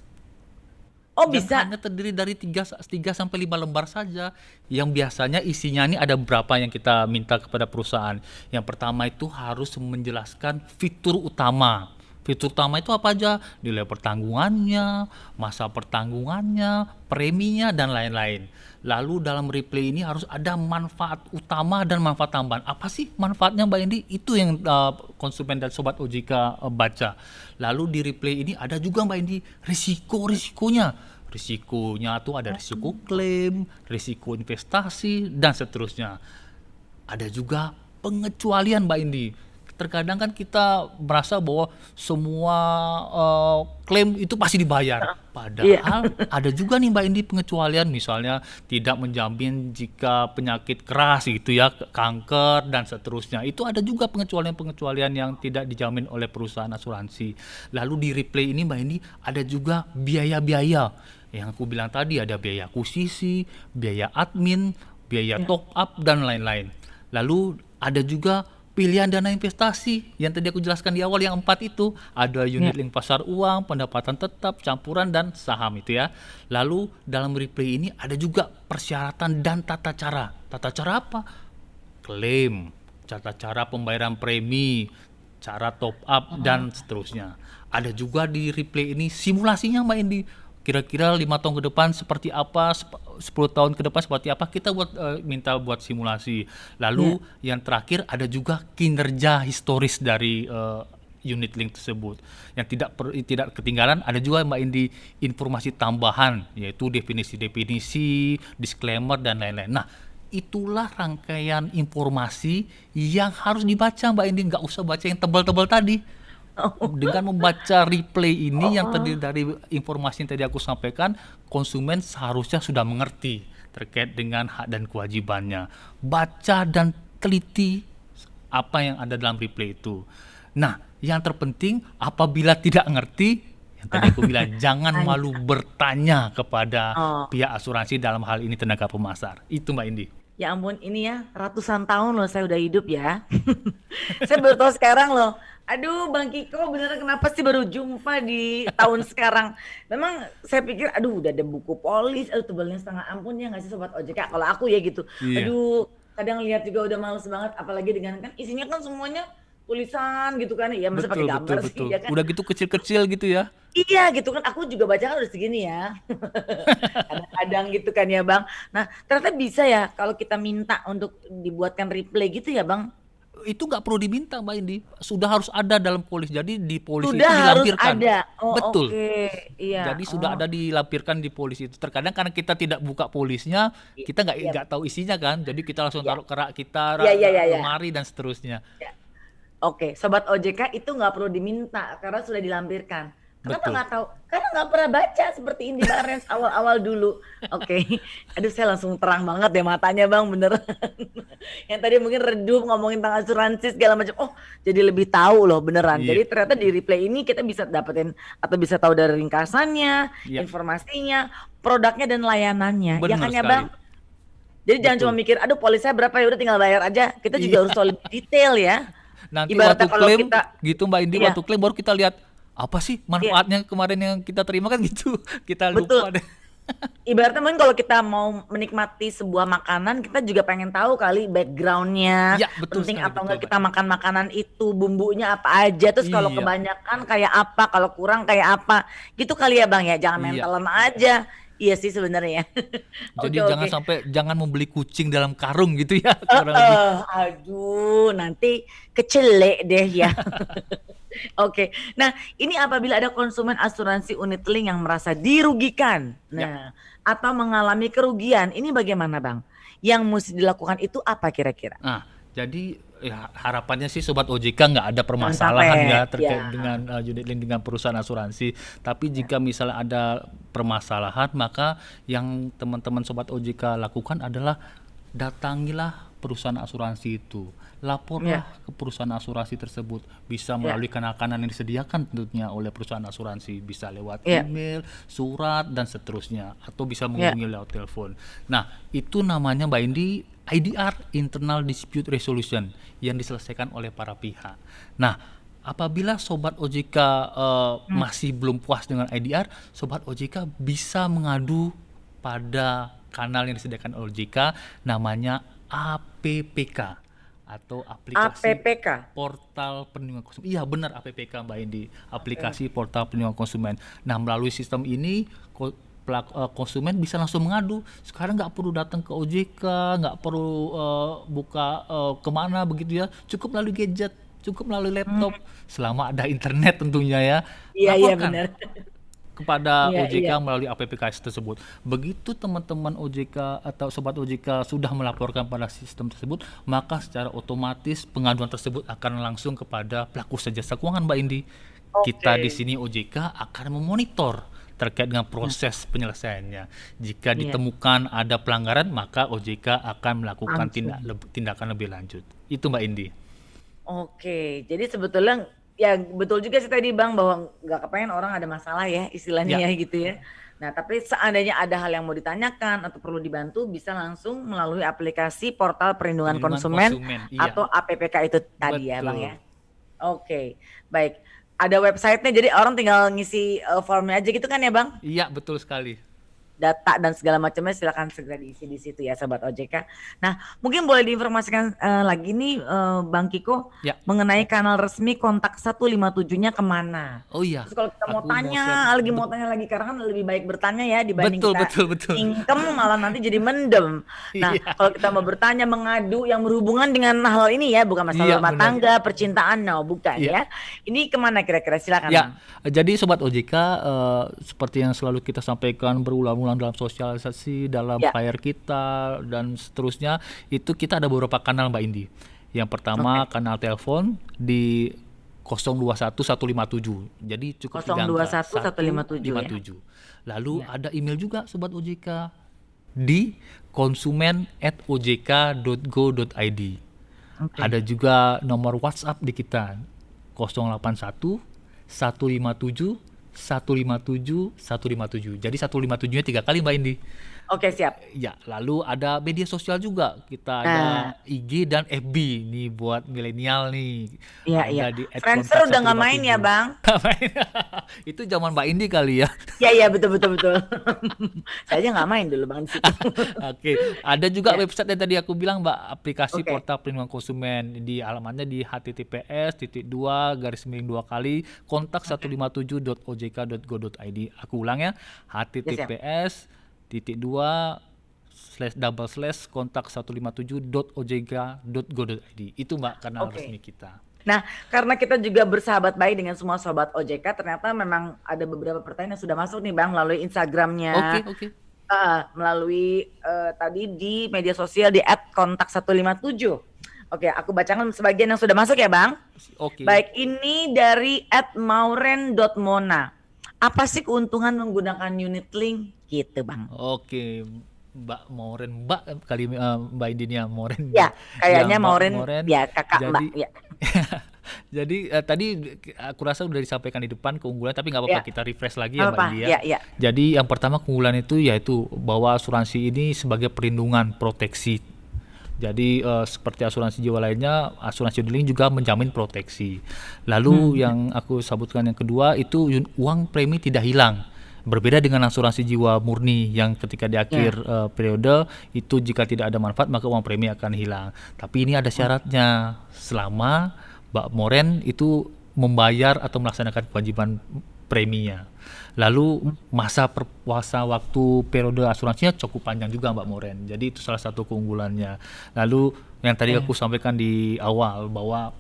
Oh, dan bisa. hanya terdiri dari 3 sampai 5 lembar saja. Yang biasanya isinya ini ada beberapa yang kita minta kepada perusahaan. Yang pertama itu harus menjelaskan fitur utama. Fitur utama itu apa aja? Nilai pertanggungannya, masa pertanggungannya, preminya, dan lain-lain. Lalu dalam replay ini harus ada manfaat utama dan manfaat tambahan. Apa sih manfaatnya Mbak Indi? Itu yang konsumen dan Sobat OJK baca. Lalu di replay ini ada juga Mbak Indi risiko-risikonya. Risikonya tuh ada risiko klaim, risiko investasi, dan seterusnya. Ada juga pengecualian Mbak Indi. Terkadang kan kita merasa bahwa semua klaim itu pasti dibayar. Iya. Padahal ada juga nih Mbak Indi pengecualian, misalnya tidak menjamin jika penyakit keras gitu ya, kanker dan seterusnya. Itu ada juga pengecualian-pengecualian yang tidak dijamin oleh perusahaan asuransi. Lalu di replay ini Mbak Indi ada juga biaya-biaya. Yang aku bilang tadi ada biaya akuisisi, biaya admin, biaya Ya. top up dan lain-lain. Lalu ada juga pilihan dana investasi yang tadi aku jelaskan di awal, yang 4 itu ada Ya. unit link pasar uang, pendapatan tetap, campuran, dan saham itu ya. Lalu dalam replay ini ada juga persyaratan dan tata cara. Tata cara apa? Klaim, tata cara pembayaran premi, cara top up, dan seterusnya. ada juga di replay ini simulasinya Mbak Indi. Kira-kira 5 tahun ke depan seperti apa, 10 tahun ke depan seperti apa, kita minta buat simulasi. Ya. Lalu yang terakhir ada juga kinerja historis dari unit link tersebut. Yang tidak ketinggalan ada juga Mbak Indi informasi tambahan, yaitu definisi-definisi, disclaimer dan lain-lain. Nah, itulah rangkaian informasi yang harus dibaca Mbak Indi, nggak usah baca yang tebal-tebal tadi. Oh, Dengan membaca replay ini yang oh, terdiri dari informasi yang tadi aku sampaikan, konsumen seharusnya sudah mengerti terkait dengan hak dan kewajibannya. Baca dan teliti apa yang ada dalam replay itu. Nah, yang terpenting apabila tidak ngerti, yang tadi aku bilang jangan tanya. malu bertanya kepada Oh, pihak asuransi, dalam hal ini tenaga pemasar. Itu Mbak Indi. ya ampun, ini ya ratusan tahun loh saya udah hidup ya. Saya baru tahu sekarang loh. Aduh, Bang Kiko beneran kenapa sih baru jumpa di tahun sekarang? Memang saya pikir, aduh udah ada buku polis, aduh tebalnya setengah ampun ya nggak sih Sobat OJK? Kalau aku ya gitu. Iya, Aduh, kadang lihat juga udah males banget, apalagi dengan kan isinya kan semuanya tulisan gitu kan. Ya masa pakai betul betul gambar sih betul. ya kan? Udah gitu kecil-kecil gitu ya. Iya gitu kan, aku juga baca kan udah segini ya. Kadang-kadang gitu kan ya Bang. Nah, ternyata bisa ya kalau kita minta untuk dibuatkan replay gitu ya Bang. Itu nggak perlu diminta Mbak Indi, sudah harus ada dalam polis. Jadi di polis itu Sudah harus dilampirkan. ada. Oh, Betul. oke. Iya. Jadi sudah Oh, ada dilampirkan di polis itu. Terkadang karena kita tidak buka polisnya, kita nggak iya. nggak tahu isinya kan. Jadi kita langsung Iya. taruh kerak kita, Iya, iya, iya, iya. lemari dan seterusnya. Iya. Oke, Sobat OJK itu nggak perlu diminta karena sudah dilampirkan. Kenapa Betul. nggak tahu? Karena nggak pernah baca seperti Indi Barens awal-awal dulu. Oke, aduh saya langsung terang banget deh matanya Bang, beneran. Yang tadi mungkin redup ngomongin tentang asuransi segala macam. Oh, jadi lebih tahu loh beneran. Iya, Jadi ternyata di replay ini kita bisa dapetin atau bisa tahu dari ringkasannya, iya, informasinya, produknya dan layanannya. Ya benar kan ya sekali. Bang? Jadi jangan cuma Betul. mikir, aduh polisnya berapa ya udah tinggal bayar aja. Kita juga harus Iya. tahu lebih detail ya. Nanti Ibaratnya waktu kalau klaim kita, gitu Mbak Indi, iya, waktu klaim baru kita lihat apa sih iya, manfaatnya kemarin yang kita terima kan gitu. Kita betul. lupa deh. Ibaratnya mungkin kalau kita mau menikmati sebuah makanan, kita juga pengen tahu kali backgroundnya, Iya, betul penting sekali, atau betul enggak Mbak. kita makan makanan itu, bumbunya apa aja, terus kalau Iya, kebanyakan kayak apa, kalau kurang kayak apa, gitu kali ya Bang ya, jangan iya. mentalan aja. Iya sih sebenarnya. Oke, Jadi jangan oke. sampai jangan membeli kucing dalam karung gitu ya, kurang lebih. Aduh, nanti kecelek deh ya. Oke. Nah, ini apabila ada konsumen asuransi unit link yang merasa dirugikan, Ya. nah, atau mengalami kerugian, ini bagaimana, Bang? Yang mesti dilakukan itu apa kira-kira? Nah, jadi ya harapannya sih Sobat OJK nggak ada Jangan permasalahan ya sampai, ya, terkait dengan unit link dengan perusahaan asuransi. Tapi jika misalnya ada permasalahan, maka yang teman-teman Sobat OJK lakukan adalah datangilah perusahaan asuransi itu. ya, Laporlah ke perusahaan asuransi tersebut. Bisa ya, melalui kanal-kanal yang disediakan tentunya oleh perusahaan asuransi. Bisa lewat ya, email, surat, dan seterusnya. Atau bisa ya. menghubungi lewat telepon. Nah, itu namanya Mbak Indi IDR, Internal Dispute Resolution, yang diselesaikan oleh para pihak. Nah, apabila Sobat OJK Hmm. masih belum puas dengan IDR, Sobat OJK bisa mengadu pada kanal yang disediakan oleh OJK, namanya APPK atau aplikasi APPK. portal perlindungan konsumen. Iya benar, APPK Mbak Indi, aplikasi portal perlindungan konsumen. Nah, melalui sistem ini konsumen bisa langsung mengadu. Sekarang nggak perlu datang ke OJK, nggak perlu buka kemana begitu ya. Cukup melalui gadget, cukup melalui Hmm. laptop, selama ada internet tentunya ya. Iya, iya Laporkan benar. kepada Iya, iya. OJK melalui APPKS tersebut. Begitu teman-teman OJK atau Sobat OJK sudah melaporkan pada sistem tersebut, maka secara otomatis pengaduan tersebut akan langsung kepada pelaku jasa keuangan Mbak Indi. Kita di Oke. sini OJK akan memonitor terkait dengan Nah, proses penyelesaiannya. Jika iya, ditemukan ada pelanggaran, maka OJK akan melakukan langsung. tindakan lebih lanjut. Itu Mbak Indi. Oke, jadi sebetulnya ya betul juga sih tadi Bang bahwa nggak kepengen orang ada masalah ya istilahnya Ya, ya gitu ya. Nah, tapi seandainya ada hal yang mau ditanyakan atau perlu dibantu bisa langsung melalui aplikasi portal perlindungan perlindungan konsumen konsumen. Iya, atau APPK itu tadi ya Bang ya. betul. Oke, baik. Ada websitenya jadi orang tinggal ngisi formnya aja gitu kan ya Bang? Iya, betul sekali. data dan segala macamnya silakan segera diisi di situ ya Sobat OJK. Nah, mungkin boleh diinformasikan lagi nih Bang Kiko Ya. mengenai kanal resmi kontak 157-nya kemana? Oh iya, Terus kalau kita mau aku mau share. tanya, lagi mau tanya lagi karena kan lebih baik bertanya ya dibanding Betul, kita betul, betul. singkem malah nanti jadi mendem. Nah, Iya, kalau kita mau bertanya, mengadu yang berhubungan dengan hal ini ya, bukan iya masalah rumah benar. tangga, percintaan, no, bukan Iya. ya. Ini kemana kira-kira? Silakan Bang. Ya, jadi Sobat OJK, seperti yang selalu kita sampaikan berulang-ulang dalam sosialisasi, dalam Ya, flyer kita, dan seterusnya, itu kita ada beberapa kanal Mbak Indi. Yang pertama oke. kanal telepon di 021 157, jadi cukup 3 angka, 021 157 ya. 157. Lalu Ya. ada email juga Sobat OJK di konsumen@ojk.go.id. Oke. Ada juga nomor WhatsApp di kita 081 157 157 157. Jadi 157-nya 3 kali Mbak Indi. Oke, siap. Ya, lalu ada media sosial juga. Kita ada Nah, IG dan FB nih buat milenial nih. iya iya. Ada di Friendster udah nggak main ya, @kontak157. Bang? Itu zaman Mbak Indi kali ya. Iya iya, betul betul betul. Saya aja nggak main dulu Bang di situ. Oke, ada juga Ya, website yang tadi aku bilang Mbak, aplikasi oke. portal perlindungan konsumen. Di alamatnya di https://kontak157.ojk.go.id. Oke. Aku ulang ya, Ya, siap. https://kontak157.ojk.go.id. Itu Mbak kanal resmi Oke. kita. Nah, karena kita juga bersahabat baik dengan semua sobat OJK, ternyata memang ada beberapa pertanyaan yang sudah masuk nih Bang melalui Oke, Instagramnya, oke. melalui tadi di media sosial di @kontak157. Oke, aku bacakan sebagian yang sudah masuk ya Bang. Oke. Baik, ini dari @mauren.mona. Apa sih keuntungan menggunakan unit link? Gitu Bang. Oke, Mbak Moren, Mbak kali Mbak Indinya Moren. Ya, Ya, kayaknya Mbak Mauren Moren. ya kakak Mbak Jadi ya. jadi tadi aku rasa udah disampaikan di depan keunggulan, tapi nggak apa-apa Ya, kita refresh lagi nggak ya Mbak apa-apa. Indi ya. Ya, ya. Jadi yang pertama keunggulan itu yaitu bahwa asuransi ini sebagai perlindungan proteksi. Jadi seperti asuransi jiwa lainnya, asuransi unit link juga menjamin proteksi. Lalu Ya. yang aku sebutkan yang kedua itu uang premi tidak hilang. Berbeda dengan asuransi jiwa murni yang ketika di akhir Ya. periode itu jika tidak ada manfaat maka uang premi akan hilang. Tapi ini ada syaratnya, selama Mbak Moren itu membayar atau melaksanakan kewajiban preminya. Lalu masa waktu periode asuransinya cukup panjang juga Mbak Moren. Jadi itu salah satu keunggulannya. Lalu yang tadi aku Oke. sampaikan di awal bahwa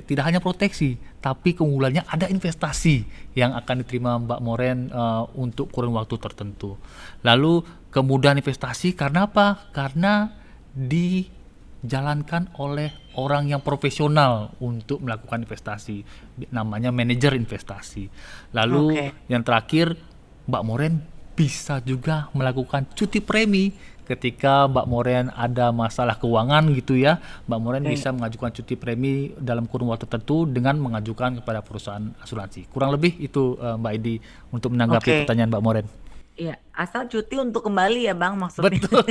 tidak hanya proteksi, tapi keunggulannya ada investasi yang akan diterima Mbak Moren untuk kurun waktu tertentu. Lalu kemudahan investasi karena apa? Karena dijalankan oleh orang yang profesional untuk melakukan investasi, namanya manajer investasi. Lalu Oke. yang terakhir, Mbak Moren bisa juga melakukan cuti premi ketika Mbak Moren ada masalah keuangan gitu ya. Mbak Moren Oke. bisa mengajukan cuti premi dalam kurun waktu tertentu dengan mengajukan kepada perusahaan asuransi. Kurang lebih itu Mbak Edi untuk menanggapi Oke. pertanyaan Mbak Moren. Iya, asal cuti untuk kembali ya Bang maksudnya. Betul.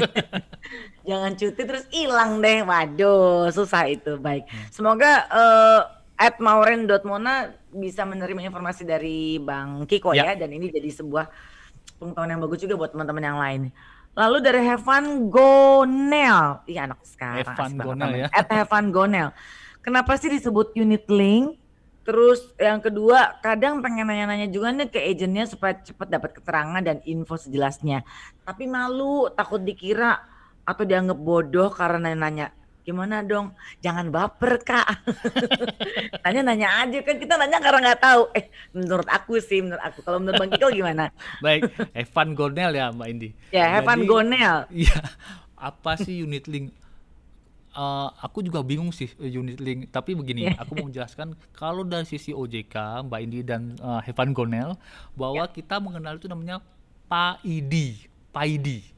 Jangan cuti terus hilang deh. Waduh, susah itu. Baik. Semoga @mauren.mona bisa menerima informasi dari Bang Kiko Ya, ya, dan ini jadi sebuah pengetahuan yang bagus juga buat teman-teman yang lain. Lalu dari Heaven Gonel. Iya, anak sekarang Evan asik banget Gonel namanya. ya. @Heaven Gonel. Kenapa sih disebut unit link? Terus yang kedua, kadang pengen nanya-nanya juga nih ke agentnya supaya cepat dapat keterangan dan info sejelasnya. Tapi malu, takut dikira atau dianggap bodoh karena nanya. Gimana dong? Jangan baper Kak. Nanya-nanya aja kan, kita nanya karena nggak tahu. Menurut aku sih, menurut aku. Kalau menurut Bang Kiko gimana? Baik, Evan Gonel ya Mbak Indi. Ya, Heaven Jadi, Gonel. ya apa sih unit link? Aku juga bingung sih unit link. Tapi begini, Ya, aku mau menjelaskan kalau dari sisi OJK, Mbak Indi dan Evan Gonel, bahwa ya. kita mengenal itu namanya PAID, PAID.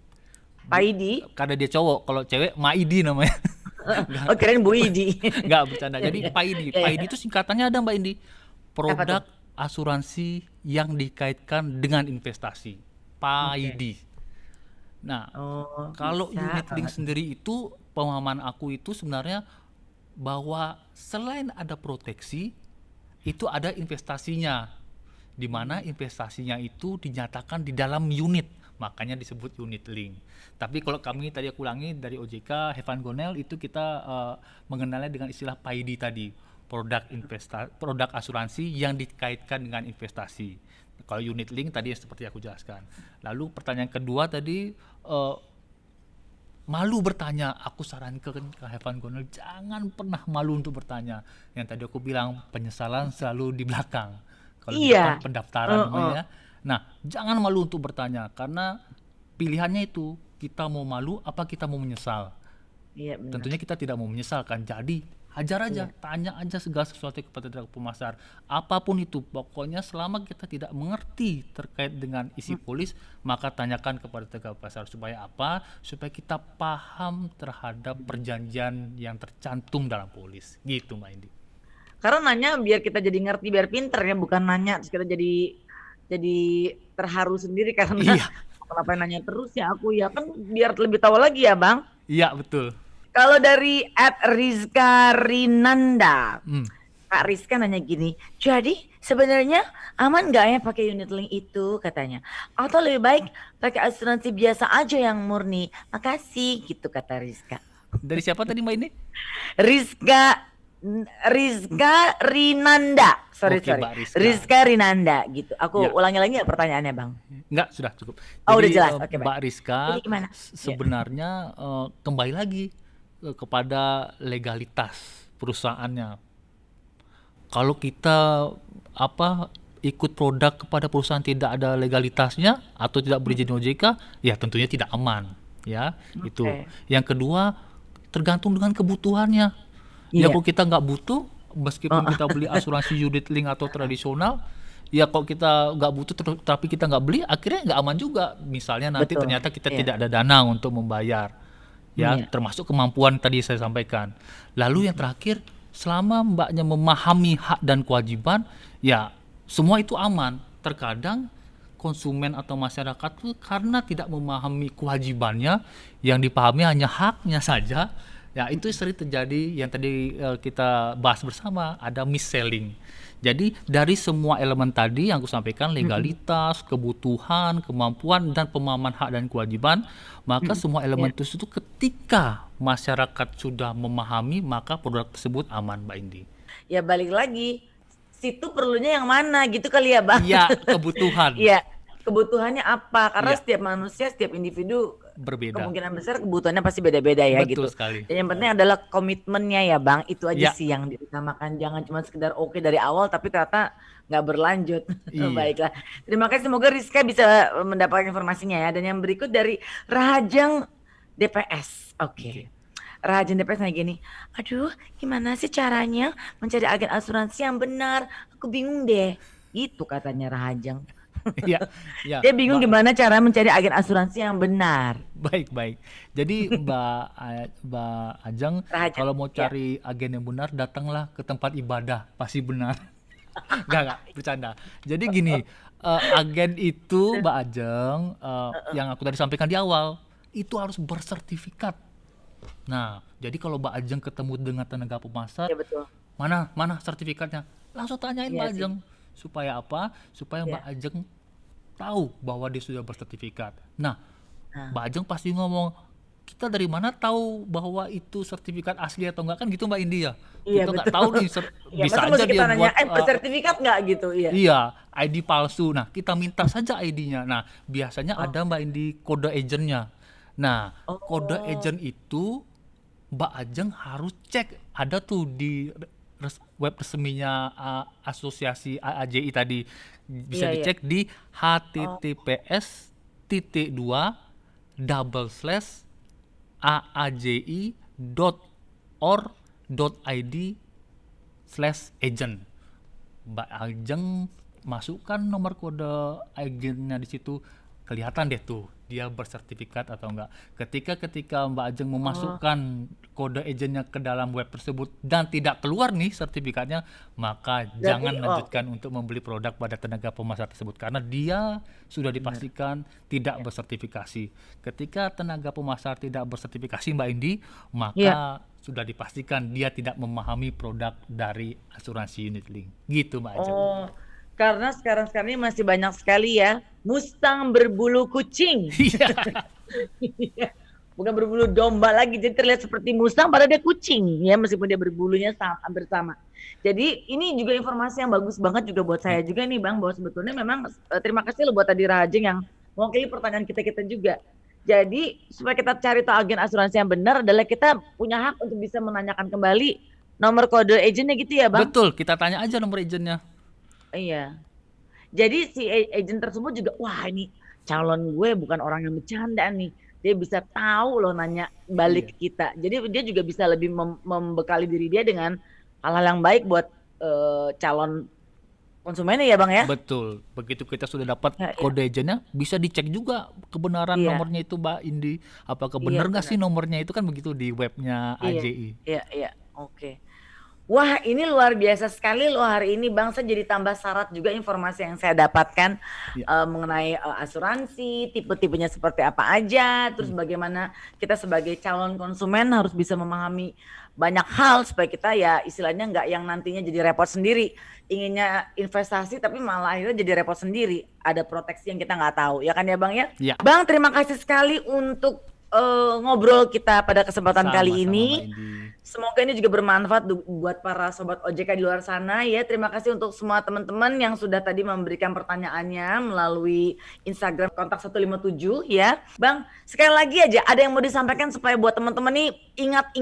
Pak Idi. Karena dia cowok, kalau cewek Maidi namanya. Oh, kirain Bu Idi. Nggak bercanda. Ya, Jadi ya. PAID, Ya, PAID ya. itu singkatannya ada Mbak Indi. Apa tuh? Produk asuransi yang dikaitkan dengan investasi. Oke. PAID. Nah, Oh, kalau bisa unit link banget. sendiri itu pemahaman aku itu sebenarnya bahwa selain ada proteksi, itu ada investasinya, di mana investasinya itu dinyatakan di dalam unit, makanya disebut unit link. Tapi kalau kami tadi aku ulangi dari OJK, Hevan Gonel itu kita mengenalnya dengan istilah PAID tadi, produk asuransi yang dikaitkan dengan investasi. Kalau unit link tadi seperti aku jelaskan. Lalu pertanyaan kedua tadi, malu bertanya, aku sarankan ke Hevan Gonel jangan pernah malu untuk bertanya. Yang tadi aku bilang penyesalan selalu di belakang. Kalau di depan Iya. pendaftaran namanya. Nah, jangan malu untuk bertanya karena pilihannya itu kita mau malu apa kita mau menyesal. Iya benar. Tentunya kita tidak mau menyesalkan. Jadi hajar aja, Iya. tanya aja segala sesuatu kepada pemasar. Apapun itu, pokoknya selama kita tidak mengerti terkait dengan isi polis, maka tanyakan kepada tenaga pasar. Supaya apa? Supaya kita paham terhadap perjanjian yang tercantum dalam polis. Gitu Mbak Indi. Karena nanya biar kita jadi ngerti, biar pinter ya, bukan nanya terus kita jadi terharu sendiri karena Iya, kenapa nanya terus ya aku ya kan biar lebih tahu lagi ya Bang. iya betul. Kalau dari @Rizka Rinanda, Hmm. Kak Rizka nanya gini, jadi sebenarnya aman nggak ya pakai unit link itu katanya? Atau lebih baik pakai asuransi biasa aja yang murni? Makasih gitu kata Rizka. Dari siapa tadi Mbak Indi? Rizka Rizka Rinanda. Sorry, Oke, sorry. Mbak Rizka. Rizka Rinanda gitu. Aku Ya. ulangi lagi ya pertanyaannya, Bang. Enggak, sudah cukup. Oh, udah Jadi jelas. Oke, Mbak baik. Rizka Jadi gimana? sebenarnya kembali lagi kepada legalitas perusahaannya. Kalau kita ikut produk kepada perusahaan tidak ada legalitasnya atau tidak berizin OJK, ya tentunya tidak aman, ya. Itu. Oke. Yang kedua, tergantung dengan kebutuhannya. Ya Iya. kalau kita nggak butuh, meskipun kita beli asuransi unit link atau tradisional, ya kalau kita nggak butuh tapi kita nggak beli, akhirnya nggak aman juga. Misalnya nanti Betul. ternyata kita Iya. tidak ada dana untuk membayar, ya, Iya. termasuk kemampuan tadi saya sampaikan. Lalu yang terakhir, selama mbaknya memahami hak dan kewajiban, ya semua itu aman. Terkadang konsumen atau masyarakat tuh karena tidak memahami kewajibannya, yang dipahami hanya haknya saja, ya itu sering terjadi yang tadi kita bahas bersama, ada mis-selling. Jadi dari semua elemen tadi yang aku sampaikan, legalitas, kebutuhan, kemampuan, dan pemahaman hak dan kewajiban, maka semua elemen Iya. itu ketika masyarakat sudah memahami, maka produk tersebut aman, Mbak Indi. Ya balik lagi, situ perlunya yang mana gitu kali ya, Bang? Iya, kebutuhan Iya. Kebutuhannya apa? Karena Iya. setiap manusia, setiap individu berbeda. kemungkinan besar kebutuhannya pasti beda-beda ya Betul gitu. sekali. Dan yang penting adalah komitmennya ya Bang, itu aja Ya, sih yang diutamakan. Jangan cuma sekedar oke dari awal tapi ternyata nggak berlanjut. iya. Baiklah. Terima kasih, semoga Rizka bisa mendapatkan informasinya ya. Dan yang berikut dari Rahajeng DPS. Oke. Rahajeng DPS nanya gini, aduh gimana sih caranya mencari agen asuransi yang benar? Aku bingung deh. Gitu katanya Rahajeng. Iya, iya. Dia bingung Mbak, gimana cara mencari agen asuransi yang benar. baik. Jadi Mbak Ajeng, Rahajeng. kalau mau Ya. cari agen yang benar, datanglah ke tempat ibadah, pasti benar. Enggak, bercanda. Jadi gini, agen itu Mbak Ajeng, yang aku tadi sampaikan di awal, itu harus bersertifikat. Nah, jadi kalau Mbak Ajeng ketemu dengan tenaga pemasar, Ya betul. mana sertifikatnya? Langsung tanyain Iya Mbak sih. Ajeng. Supaya apa? Supaya Mbak Ya. Ajeng tahu bahwa dia sudah bersertifikat. Nah, Nah, Mbak Ajeng pasti ngomong, kita dari mana tahu bahwa itu sertifikat asli atau enggak, kan gitu Mbak Indi ya? iya Kita nggak betul. tahu nih, Iya, bisa masa aja mesti dia kita nanya, buat bersertifikat nggak gitu? Iya. iya ID palsu. Nah, kita minta saja ID-nya. Nah, biasanya Oh, ada Mbak Indi kode agentnya. Nah, kode oh, agent itu Mbak Ajeng harus cek, ada tuh di web resminya asosiasi AAJI tadi, bisa iya iya. dicek di Oh, https://aaji.or.id/agent. Mbak Ajeng masukkan nomor kode agennya di situ, kelihatan deh tuh dia bersertifikat atau enggak. Ketika Mbak Ajeng oh, memasukkan kode agennya ke dalam web tersebut dan tidak keluar nih sertifikatnya, maka berarti jangan oke, lanjutkan untuk membeli produk pada tenaga pemasar tersebut karena dia sudah benar. dipastikan tidak Ya. bersertifikasi. Ketika tenaga pemasar tidak bersertifikasi Mbak Indi, Iya. maka sudah dipastikan dia tidak memahami produk dari asuransi unit link. Gitu Mbak Ajeng. Oh, Karena sekarang-sekarang ini masih banyak sekali ya Mustang berbulu kucing. Iya. Iya. Bukan berbulu domba lagi, jadi terlihat seperti Mustang padahal dia kucing ya, meskipun dia berbulunya hampir sama. Jadi ini juga informasi yang bagus banget juga buat saya juga nih Bang, bahwa sebetulnya memang terima kasih loh buat tadi Rajeng yang mewakili pertanyaan kita juga. Jadi supaya kita cari tahu agen asuransi yang benar adalah kita punya hak untuk bisa menanyakan kembali nomor kode agentnya gitu ya Bang? Betul, kita tanya aja nomor agentnya. Iya. Jadi si agent tersebut juga, wah ini calon gue bukan orang yang bercanda nih. Dia bisa tahu loh nanya Iya. balik ke kita. Jadi dia juga bisa lebih membekali diri dia dengan hal-hal yang baik buat calon konsumennya ya Bang ya? Betul. Begitu kita sudah dapat Ya, ya. kode agentnya, bisa dicek juga kebenaran Iya, nomornya itu, Mbak Indi. Apakah iya benar nggak benar. sih nomornya itu, kan begitu di webnya Iya, AJI. iya, iya. Oke. Wah, ini luar biasa sekali loh hari ini Bang. Saya jadi tambah syarat juga informasi yang saya dapatkan Ya. mengenai asuransi, tipe-tipenya seperti apa aja, terus Hmm. bagaimana kita sebagai calon konsumen harus bisa memahami banyak hal supaya kita ya istilahnya nggak yang nantinya jadi repot sendiri. Inginnya investasi tapi malah akhirnya jadi repot sendiri. Ada proteksi yang kita nggak tahu, ya kan ya Bang ya? Ya, Bang, terima kasih sekali untuk ngobrol kita pada kesempatan kali sama-sama ini. Mbak Indi. Semoga ini juga bermanfaat buat para sobat OJK di luar sana ya. Terima kasih untuk semua teman-teman yang sudah tadi memberikan pertanyaannya melalui Instagram kontak 157 ya. Bang, sekali lagi aja ada yang mau disampaikan supaya buat teman-teman nih ingat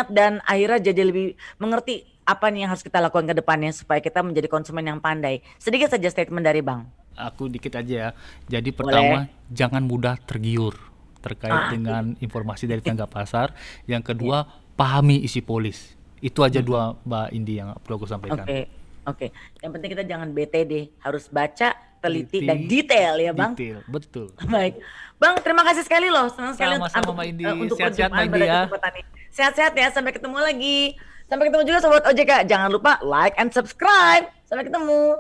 dan akhirnya jadi lebih mengerti apa nih yang harus kita lakukan ke depannya supaya kita menjadi konsumen yang pandai. Sedikit saja statement dari Bang. Aku dikit aja ya. Jadi Boleh? pertama, jangan mudah tergiur terkait Ah, dengan informasi dari tenaga pasar. Yang ya. kedua, pahami isi polis. Itu aja Mm-mm. dua, Mbak Indi, yang perlu aku sampaikan. Oke, oke. Yang penting kita jangan bete deh, harus baca, teliti dan Teliti, detail ya Bang. detail, betul. Baik, Bang, terima kasih sekali loh, senang sekali Sama-sama Mbak Indi. untuk Sehat-sehat Mbak perjumpaan Indi pada ya. kesempatan ini. Sehat-sehat ya, sampai ketemu lagi. Sampai ketemu juga sobat OJK. Jangan lupa like and subscribe. Sampai ketemu.